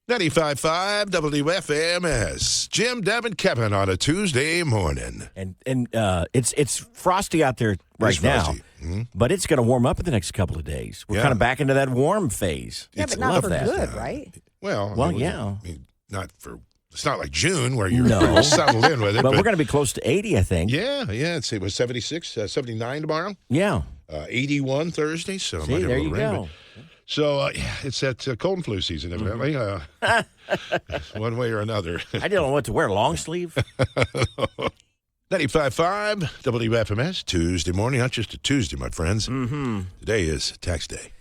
95.5 WFMS. Jim, Deb, and Kevin on a Tuesday morning. And it's frosty out there right now, but it's going to warm up in the next couple of days. We're kind of back into that warm phase. Yeah, but not for good, right? Well, not for. It's not like June where you're settled in with it. But we're going to be close to 80, I think. Yeah. It was 76, 79 tomorrow. Yeah. 81 Thursday. So see, there you go. But, so, it's that cold and flu season, evidently. One way or another. I don't know what to wear. Long sleeve? 95.5 WFMS, Tuesday morning. Not just a Tuesday, my friends. Mm-hmm. Today is tax day.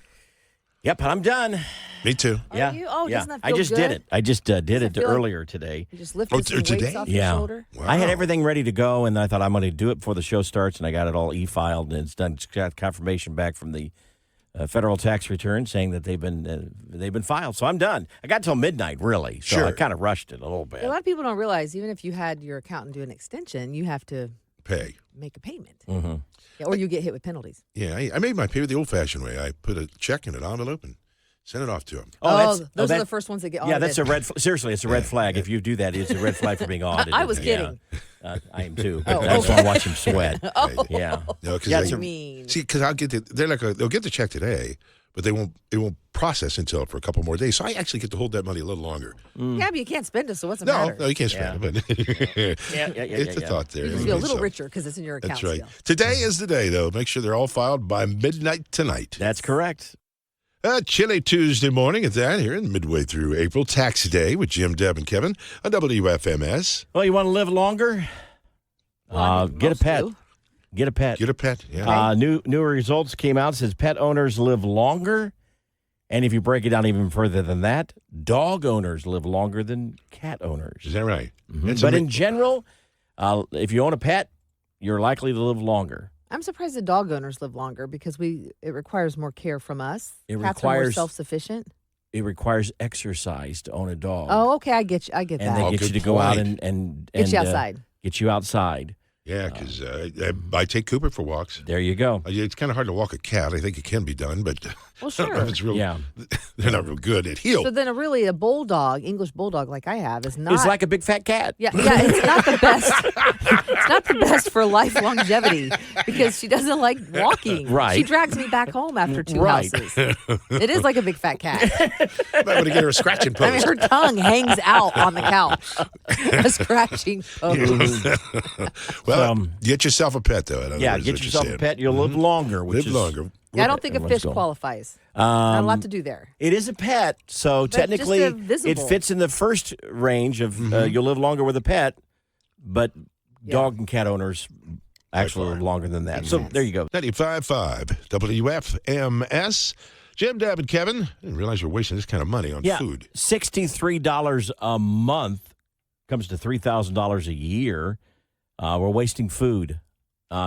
Yep, I'm done. Me too. Are you? Oh, doesn't that feel I just good? did it. I just did it earlier today. You just lifted some weights off your shoulder? Wow. I had everything ready to go, and I thought I'm going to do it before the show starts, and I got it all e-filed, and it's done. It's got confirmation back from the federal tax return saying that they've been filed. So I'm done. I got till midnight, really. So Sure. I kind of rushed it a little bit. A lot of people don't realize, even if you had your accountant do an extension, you have to make a payment. Mm-hmm. Yeah, or you get hit with penalties. Yeah, I made my pay the old-fashioned way. I put a check in an envelope and sent it off to him. Those are the first ones that get audited. Yeah, that's a red. Seriously, it's a red flag. If you do that, it's a red flag for being audited. I was kidding. I am too. I just want to watch him sweat. Yeah. No, What do you mean? See, because they'll get the check today, but it won't process until for a couple more days. So I actually get to hold that money a little longer. Yeah, but you can't spend it, so what's the matter? No, you can't spend it. But it's a thought there. You just feel a little richer because it's in your account. That's right. Still. Today is the day, though. Make sure they're all filed by midnight tonight. That's correct. Chilly Tuesday morning at that here, midway through April. Tax day with Jim, Deb, and Kevin on WFMS. Well, you want to live longer? Get a pet. Get a pet. Get a pet, yeah. New results came out. It says pet owners live longer. And if you break it down even further than that, dog owners live longer than cat owners. Is that right? Mm-hmm. But in general, if you own a pet, you're likely to live longer. I'm surprised the dog owners live longer because it requires more care from us. It Cats are more self-sufficient. It requires exercise to own a dog. Oh, okay, I get that. And they get you to go out and get you outside. Get you outside. Yeah, because I take Cooper for walks. There you go. It's kind of hard to walk a cat. I think it can be done, but well, sure. I don't know if it's real. Yeah. They're not real good at heel. So then, a bulldog, English bulldog like I have, is not. It's like a big fat cat. Yeah, it's not the best. It's not the best for life longevity because she doesn't like walking. Right. She drags me back home after two houses. It is like a big fat cat. Might want to get her a scratching post. I mean, her tongue hangs out on the couch. A scratching post. Well, get yourself a pet, though. Yeah, get yourself a pet. You'll live longer. Live longer. Yeah, I don't think a fish qualifies. Not a lot to do there. It is a pet, so but technically it fits in the first range of you'll live longer with a pet, but dog and cat owners actually live longer than that. So there you go. 95.5 WFMS. Jim, Deb, and Kevin. I didn't realize we're wasting this kind of money on food. $63 a month comes to $3,000 a year. We're wasting food.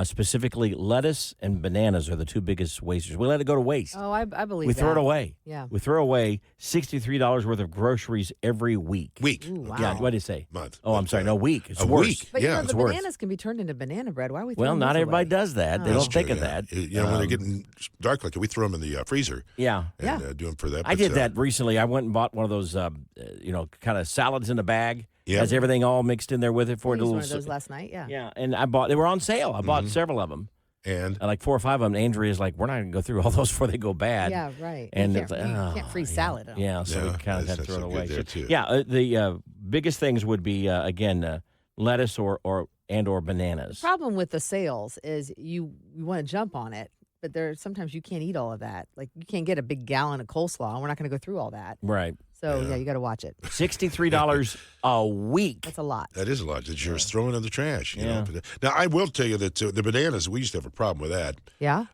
Specifically, lettuce and bananas are the two biggest wasters. We let it go to waste. Oh, I believe we throw it away. Yeah. We throw away $63 worth of groceries every week. Ooh, wow. Yeah, what did you say? Month. Oh, I'm sorry. No, week. It's a worse. week. But yeah, the bananas can be turned into banana bread. Why are we throwing Well, not those everybody away? does that. They don't think of that. When they're getting dark like that, we throw them in the freezer. Yeah. And do them for that. I did that recently. I went and bought one of those, kind of salads in a bag. Yeah. Has everything all mixed in there with it for I used one of those last night, yeah. Yeah, and they were on sale. I bought several of them. And like 4 or 5 of them. Andrea's like, we're not going to go through all those before they go bad. Yeah, right. And you can't freeze salad. Yeah, so we kind of had to throw it away. There too. Yeah, the biggest things would be, again, lettuce or bananas. The problem with the sales is you want to jump on it, but sometimes you can't eat all of that. Like, you can't get a big gallon of coleslaw, and we're not going to go through all that. Right. So, you got to watch it. $63 a week. That's a lot. That is a lot that you're just throwing in the trash. You know? Now, I will tell you that the bananas, we used to have a problem with that. Yeah?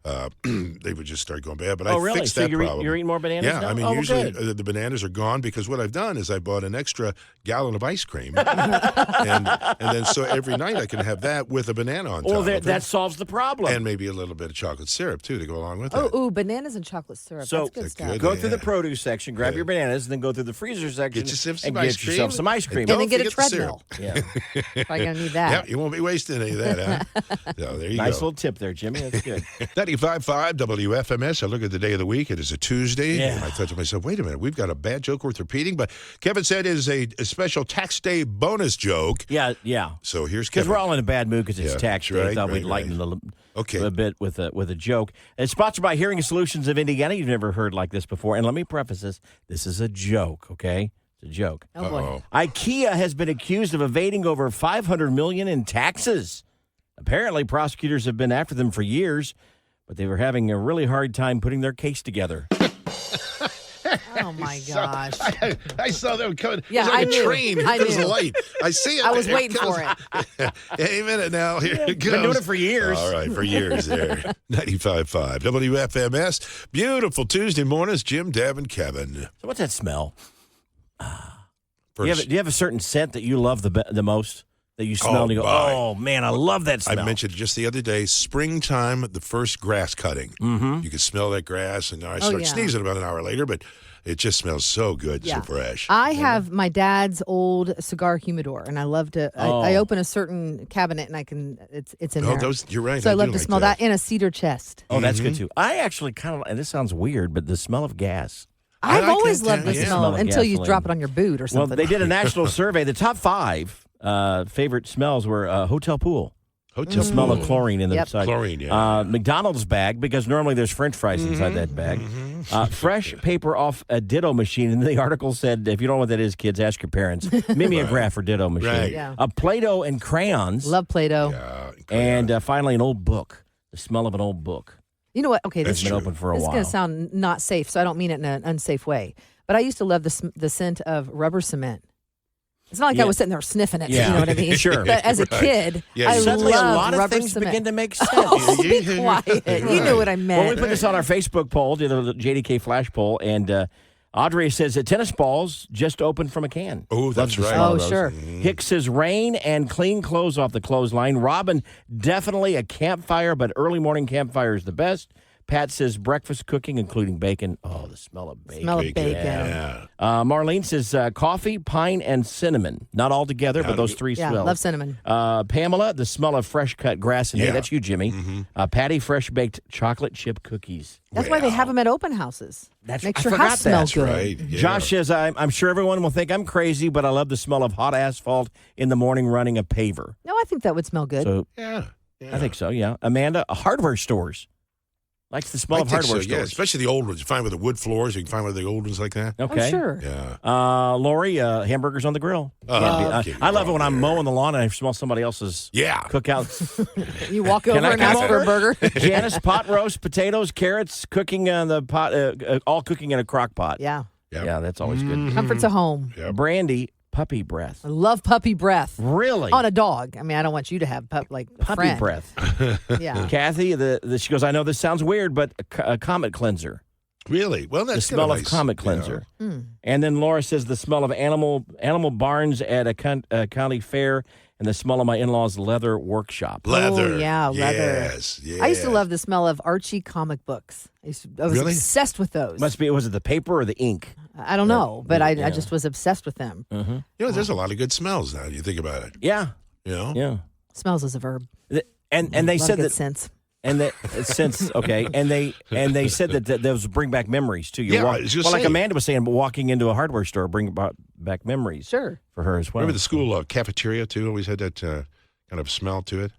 They would just start going bad, but I fixed that problem. You're eating more bananas now? Yeah, I mean, usually the bananas are gone because what I've done is I bought an extra gallon of ice cream. and then so every night I can have that with a banana on top of it. That solves the problem. And maybe a little bit of chocolate syrup, too, to go along with it. Oh, bananas and chocolate syrup. So that's good stuff. go through the produce section, grab your bananas, and then go through the freezer section Get yourself some and ice get yourself cream. some ice cream. And then Don't get a forget the syrup. treadmill. Yeah. Probably going to need that. Yeah, you won't be wasting any of that, huh? So there you Nice go. little tip there, Jimmy. That's good. 95.5 WFMS. I look at the day of the week. It is a Tuesday. Yeah. And I thought to myself, wait a minute. We've got a bad joke worth repeating. But Kevin said it is a special tax day bonus joke. Yeah. So here's Because Kevin. we're all in a bad mood because it's Yeah, tax day. I right, thought we'd right, lighten right. a bit with a joke. It's sponsored by Hearing Solutions of Indiana. You've never heard like this before. And let me preface this. This is a joke, okay? It's a joke. Oh, boy. IKEA has been accused of evading over $500 million in taxes. Apparently, prosecutors have been after them for years, but they were having a really hard time putting their case together. Oh, my gosh. I saw that coming. Yeah, It's like I a knew. train. Here I comes the knew. light. I see it. I was Here waiting comes. for it. Hey, a minute now. Here it goes. Been doing it for years. All right, for years there. 95.5 WFMS. Beautiful Tuesday mornings. Jim, Deb, and Kevin. So what's that smell? Do First, you have a certain scent that you love the most? That you smell and you go, my. oh, man, I love that smell. I mentioned it just the other day, springtime, the first grass cutting. Mm-hmm. You can smell that grass, and I start yeah. sneezing about an hour later, but it just smells so good, so fresh. I have my dad's old cigar humidor, and I love to. I open a certain cabinet, and I can. It's in there. You're right. So I love do to like smell that in a cedar chest. Oh, that's good, too. I actually kind of, and this sounds weird, but the smell of gas. I I've like always that, loved too. the Yeah. smell Smell of until you gasoline. drop it on your boot or Well, something. they did a national survey. The top 5 favorite smells were hotel pool. Hotel The smell pool. of chlorine in the Yep. side. Chlorine, yeah. McDonald's bag, because normally there's French fries inside that bag. Fresh paper off a Ditto machine. And the article said, if you don't know what that is, kids, ask your parents. Mimeograph or Ditto machine. Right. Yeah. Play-Doh and crayons. Love Play-Doh. And finally, an old book. The smell of an old book. You know what? Okay, That's this It's been true. open for a is while. going to sound not safe, so I don't mean it in an unsafe way. But I used to love the scent of rubber cement. It's not like I Yeah. was sitting there sniffing it. Yeah. You know what I mean? Sure. But as a kid, Yeah, I Suddenly, a loved lot of rubber things cement. begin to make sense. Oh, be Yeah. quiet. You knew what I meant. Well, we put this on our Facebook poll, the JDK Flash poll, and Audrey says that tennis balls just opened from a can. Oh, Loves that's the right. smell Oh, of those. sure. Hicks says rain and clean clothes off the clothesline. Robin, definitely a campfire, but early morning campfire is the best. Pat says breakfast cooking, including bacon. Oh, the smell of bacon. Smell of bacon. Yeah. Marlene says coffee, pine, and cinnamon. Not all together, but those three Yeah, smells. love cinnamon. Pamela, the smell of fresh cut grass and hay. Yeah. That's you, Jimmy. Patty, fresh baked chocolate chip cookies. That's why they have them at open houses. That's- Makes I your forgot house that. smell That's good. Right. Yeah. Josh says, I'm sure everyone will think I'm crazy, but I love the smell of hot asphalt in the morning running a paver. No, I think that would smell good. So Yeah. I think so, yeah. Amanda, hardware stores. Likes the smell I of think hardware so, yeah, stores. especially the old ones. You find with the wood floors, you can find with the old ones like that. Okay. Oh, sure. Yeah. Lori, hamburgers on the grill. Okay, I love it when I'm there. mowing the lawn and I smell somebody else's Yeah. cookout. You walk over I and come ask for over? a burger. Janice, pot roast, potatoes, carrots, cooking on the pot, all cooking in a crock pot. Yeah. Yep. Yeah, that's always good. Comforts of home. Yep. Brandy, puppy breath. I love puppy breath. Really? On a dog. I mean, I don't want you to have a puppy friend. breath. Yeah. Kathy, she goes, I know this sounds weird, but a Comet cleanser. Really? Well, that's The smell kinda of nice. Comet Yeah. cleanser. And then Laura says the smell of animal barns at a county fair and the smell of my in-laws' leather workshop. Leather. Oh, yeah, leather. Yes. I used to yes. love the smell of Archie comic books. I was Really? obsessed with those. Was it the paper or the ink? I don't know, but I yeah. just was obsessed with them. You know, there's a lot of good smells now. You think about it. Yeah, You know. yeah. Smells is a verb. And they Lot of said good that sense. and that since okay, and they said that those bring back memories too. Yeah, I was just like saying. Amanda was saying, walking into a hardware store bring back memories Sure. for her as well. Remember the school cafeteria too? Always had that kind of smell to it.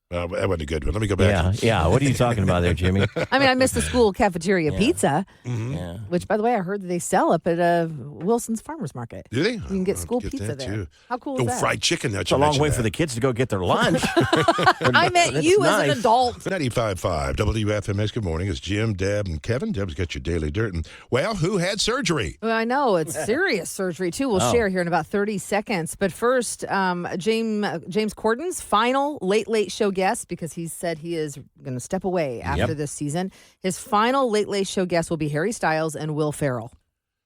That wasn't a good one. Let me go back. Yeah. What are you talking about there, Jimmy? I mean, I miss the school cafeteria pizza, Yeah. which, by the way, I heard that they sell up at Wilson's Farmers Market. Do they? You can get school pizza that there. Too. How cool is Oh, that? fried chicken. It's a long way for the kids to go get their lunch. I met That's you as nice. an adult. 95.5 WFMS. Good morning. It's Jim, Deb, and Kevin. Deb's got your daily dirt. And, well, who had surgery? Well, I know it's serious surgery too. We'll share here in about 30 seconds. But first, James Corden's final Late Show guest, because he said he is going to step away after this season. His final Late Show guest will be Harry Styles and Will Ferrell.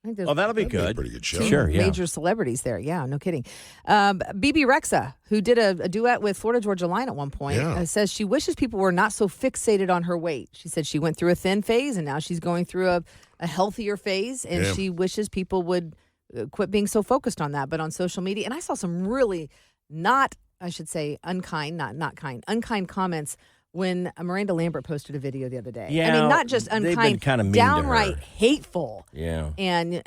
I think there's Oh, that'll be That'd be a good. pretty good show. two Sure, yeah. major celebrities there. Yeah, no kidding. BB Rexa, who did a duet with Florida Georgia Line at one point, Yeah. says she wishes people were not so fixated on her weight. She said she went through a thin phase and now she's going through a healthier phase, and Yeah. she wishes people would quit being so focused on that, but on social media. And I saw some really unkind comments when Miranda Lambert posted a video the other day. Yeah, I mean, not just they've been unkind, kinda mean downright to her. hateful. Yeah. And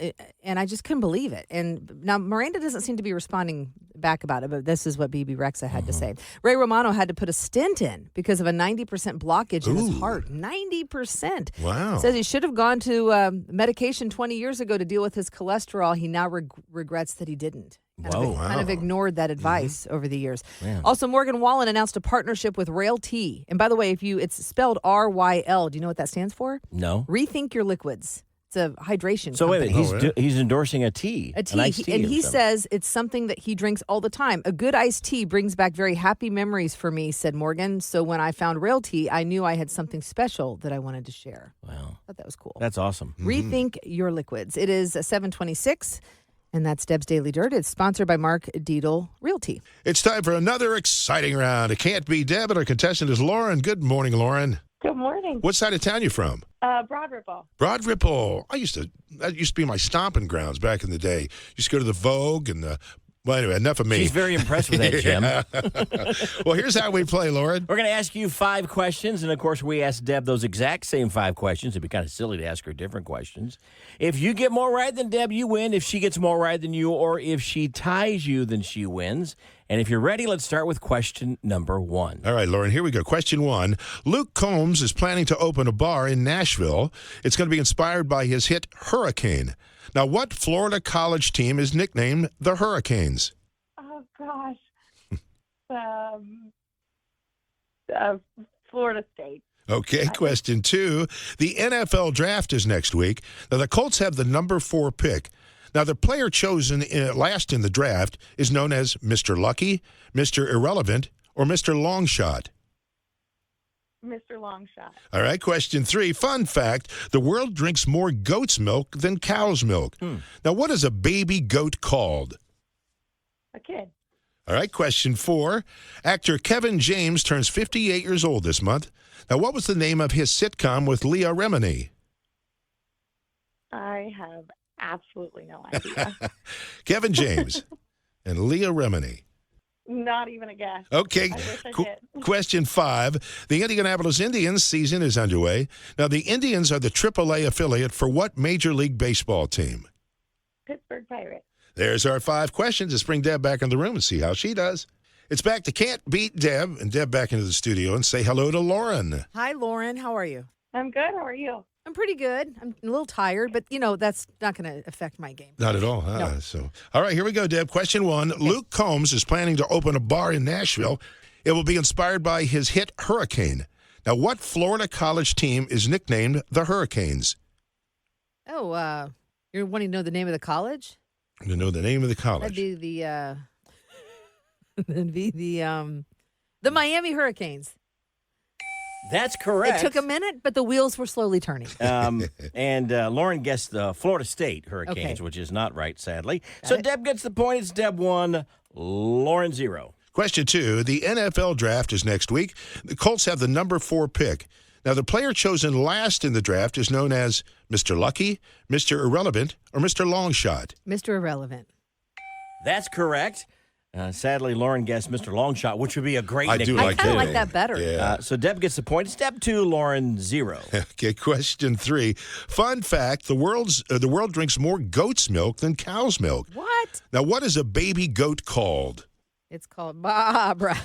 I just couldn't believe it. And now Miranda doesn't seem to be responding back about it, but this is what BB Rexa had to say. Ray Romano had to put a stent in because of a 90% blockage in his heart. 90%. Wow. Says he should have gone to medication 20 years ago to deal with his cholesterol. He now regrets that he didn't. Kind of ignored that advice over the years. Yeah. Also, Morgan Wallen announced a partnership with Rail Tea. And by the way, it's spelled RYL. Do you know what that stands for? No. Rethink Your Liquids. It's a hydration So company. wait, he's endorsing a tea. A tea. An iced tea And or he something. says it's something that he drinks all the time. A good iced tea brings back very happy memories for me, said Morgan. So when I found Rail Tea, I knew I had something special that I wanted to share. Wow. I thought that was cool. That's awesome. Rethink Your Liquids. It is 7:26. And that's Deb's Daily Dirt. It's sponsored by Mark Deedle Realty. It's time for another exciting round. It can't be Deb, and our contestant is Lauren. Good morning, Lauren. Good morning. What side of town you from? Broad Ripple. Broad Ripple. That used to be my stomping grounds back in the day. Used to go to the Vogue and the. Well, anyway, enough of me. She's very impressed with that, Jim. Well, here's how we play, Lauren. We're going to ask you 5 questions, and of course, we asked Deb those exact same 5 questions. It'd be kind of silly to ask her different questions. If you get more right than Deb, you win. If she gets more right than you, or if she ties you, then she wins. And if you're ready, let's start with question number 1. All right, Lauren, here we go. Question 1. Luke Combs is planning to open a bar in Nashville. It's going to be inspired by his hit Hurricane. Now, what Florida college team is nicknamed the Hurricanes? Oh, gosh. Florida State. Okay, question 2. The NFL draft is next week. Now, the Colts have the number 4 pick. Now, the player chosen last in the draft is known as Mr. Lucky, Mr. Irrelevant, or Mr. Longshot. Mr. Longshot. All right, question 3. Fun fact, the world drinks more goat's milk than cow's milk. Now, what is a baby goat called? A kid. All right, question 4. Actor Kevin James turns 58 years old this month. Now, what was the name of his sitcom with Leah Remini? I have absolutely no idea. Kevin James and Leah Remini. Not even a guess. Okay. I wish I did. Question 5. The Indianapolis Indians season is underway. Now, the Indians are the AAA affiliate for what Major League Baseball team? Pittsburgh Pirates. There's our 5 questions. Let's bring Deb back in the room and see how she does. It's back to Can't Beat Deb, and Deb back into the studio and say hello to Lauren. Hi, Lauren. How are you? I'm good. How are you? I'm pretty good. I'm a little tired, but, that's not going to affect my game. Not at all, huh? No. So, all right, here we go, Deb. Question 1. Okay. Luke Combs is planning to open a bar in Nashville. It will be inspired by his hit Hurricane. Now, what Florida college team is nicknamed the Hurricanes? Oh, you're wanting to know the name of the college? You know the name of the college. That'd be the Miami Hurricanes. That's correct. It took a minute, but the wheels were slowly turning. And Lauren guessed the Florida State Hurricanes, which is not right, sadly. So Deb gets the point. It's Deb 1, Lauren 0. Question 2. The NFL draft is next week. The Colts have the number 4 pick. Now, the player chosen last in the draft is known as Mr. Lucky, Mr. Irrelevant, or Mr. Longshot. Mr. Irrelevant. That's correct. Sadly, Lauren guessed Mr. Longshot, which would be a great nickname. I kind of like that better. Yeah. So Deb gets the point. Step 2, Lauren 0. Okay, question 3. Fun fact, the world drinks more goat's milk than cow's milk. What? Now, what is a baby goat called? It's called Barbara.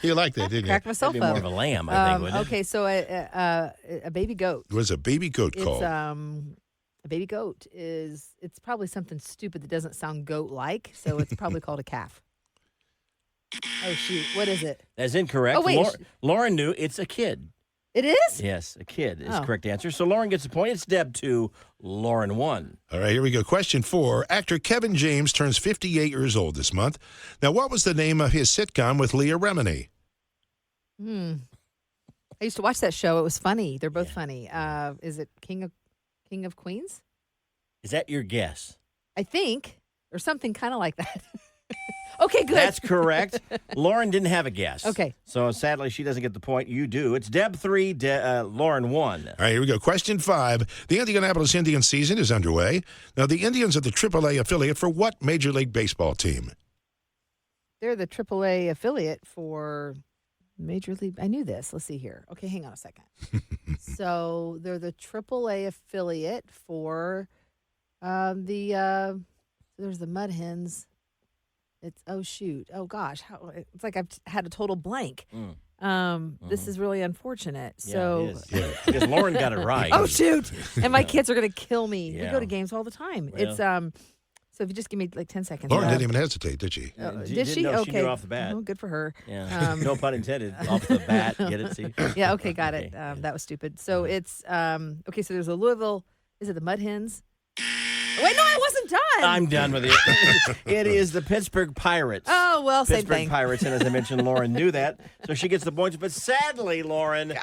You like that, didn't you? Cracked myself That'd be more up. of a lamb, I think, wouldn't it? Okay, so a baby goat. What is a baby goat called? A baby goat it's probably something stupid that doesn't sound goat-like, so it's probably called a calf. Oh, shoot. What is it? That's incorrect. Oh, wait. Lauren knew it's a kid. It is? Yes, a kid is the correct answer. So Lauren gets the point. It's Deb 2, Lauren 1. All right, here we go. Question 4. Actor Kevin James turns 58 years old this month. Now, what was the name of his sitcom with Leah Remini? I used to watch that show. It was funny. They're both funny. Is it King of Queens? Is that your guess? I think, or something kind of like that. Okay, good. That's correct. Lauren didn't have a guess. Okay. So sadly, she doesn't get the point. You do. It's Deb 3, Lauren 1. All right, here we go. Question 5. The Indianapolis Indians season is underway. Now, the Indians are the AAA affiliate for what Major League Baseball team? They're the AAA affiliate for Major League. I knew this. Let's see here. Okay, hang on a second. So they're the AAA affiliate for there's the Mud Hens. It's oh gosh, it's like I've had a total blank. This is really unfortunate. So because Lauren got it right. oh shoot, and my kids are gonna kill me. We Yeah. go to games all the time. Well. It's so if you just give me like 10 seconds. Lauren didn't even hesitate, did she? Did she? No, Okay. She knew off the bat. Oh, good for her. Yeah. No pun intended. Off the bat. Get it? See? Yeah, okay, got it. Okay. That was stupid. So it's okay, so there's a Louisville, is it the Mud Hens? Wait, no, I wasn't done. I'm done with it. It is the Pittsburgh Pirates. Oh, well, same Pittsburgh thing. Pirates, and as I mentioned, Lauren knew that, so she gets the points. But sadly, Lauren,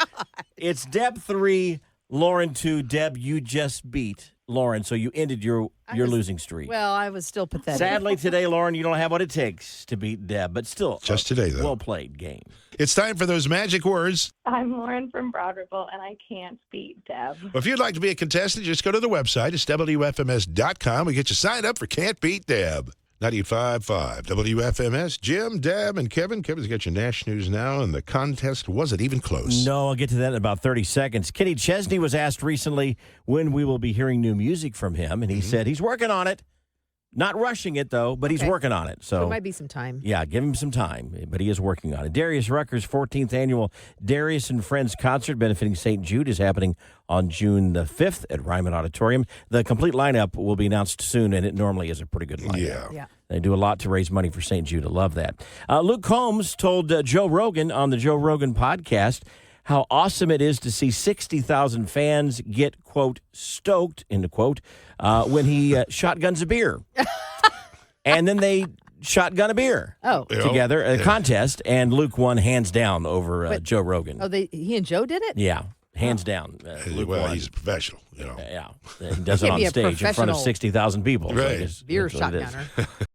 it's Deb 3, Lauren 2. Deb, you just beat Lauren, so you ended your losing streak. Well, I was still pathetic. Sadly, today, Lauren, you don't have what it takes to beat Deb, but still, Just today, though. well played game. It's time for those magic words. I'm Lauren from Broad Ripple, and I can't beat Deb. Well, if you'd like to be a contestant, just go to the website. It's WFMS.com. We get you signed up for Can't Beat Deb. 95.5 WFMS. Jim, Deb, and Kevin. Kevin's got your Nash News now, and the contest wasn't even close. No, I'll get to that in about 30 seconds. Kenny Chesney was asked recently when we will be hearing new music from him, and he said he's working on it. Not rushing it, though, but he's Okay. working on it. So There might be some time. yeah, give him some time, but he is working on it. Darius Rucker's 14th annual Darius and Friends concert benefiting St. Jude is happening on June the 5th at Ryman Auditorium. The complete lineup will be announced soon, and it normally is a pretty good lineup. Yeah. They do a lot to raise money for St. Jude. I love that. Luke Combs told Joe Rogan on the Joe Rogan podcast how awesome it is to see 60,000 fans get, quote, stoked, end quote, when he shotguns a beer. And then they shotgun a beer together, a contest, and Luke won hands down over Joe Rogan. Oh, he and Joe did it? Yeah, hands down. Luke Well, won. he's a professional, you know. Yeah, he does it Can't on be a stage in front of professional 60,000 people. So I Right. guess Beer that's what it is. shotgunner.